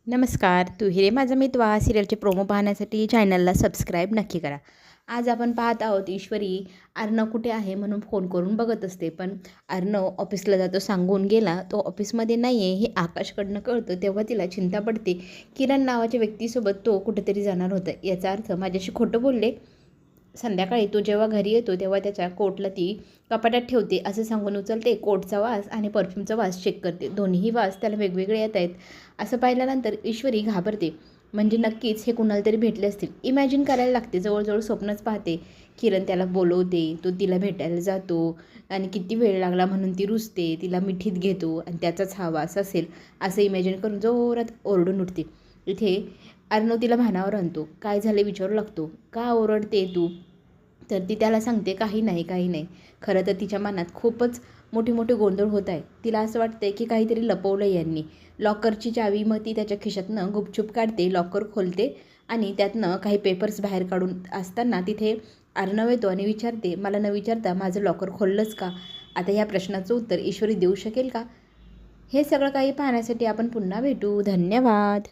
नमस्कार. तू हिरे माझा मितवा सिरियलचे प्रोमो पाहण्यासाठी चॅनलला सबस्क्राईब नक्की करा. आज आपण पाहत आहोत ईश्वरी अर्णव कुठे आहे म्हणून फोन करून बघत असते. पण अर्णव ऑफिसला जातो सांगून गेला. तो ऑफिसमध्ये नाही आहे हे आकाशकडनं कळतं. तेव्हा तिला चिंता पडते. किरण नावाच्या व्यक्तीसोबत तो कुठेतरी जाणार होता. याचा अर्थ माझ्याशी खोटं बोलले. संध्याकाळी तो जेव्हा घरी येतो तेव्हा त्याच्या कोटला ती कपाटात ठेवते असं सांगून उचलते. कोटचा वास आणि परफ्यूमचा वास चेक करते. दोन्हीही वास त्याला वेगवेगळे येत आहेत. असं पाहिल्यानंतर ईश्वरी घाबरते. म्हणजे नक्कीच हे कुणाला तरी भेटले असतील. इमॅजिन करायला लागते. जवळजवळ स्वप्नच पाहते. किरण त्याला बोलवते. तो तिला भेटायला जातो आणि किती वेळ लागला म्हणून ती रुसते. तिला मिठीत घेतो आणि त्याचाच हा वास असेल असं इमॅजिन करून जोरात ओरडून उठते. इथे अर्णव तिला भानावर आणतो. काय झाले विचारू लागतो. का ओरडते तू? तर ती त्याला सांगते काही नाही काही नाही. खरं तर तिच्या मनात खूपच मोठे मोठे गोंधळ होत आहे. तिला असं वाटतंय की काहीतरी लपवलं यांनी. लॉकरची चावी मग ती त्याच्या खिशातनं गुपचूप काढते. लॉकर खोलते आणि त्यातनं काही पेपर्स बाहेर काढून असताना तिथे अर्णव येतो आणि विचारते, मला न विचारता माझं लॉकर खोललंच का? आता ह्या प्रश्नाचं उत्तर ईश्वरी देऊ शकेल का? हे सगळं काही पाहण्यासाठी आपण पुन्हा भेटू. धन्यवाद.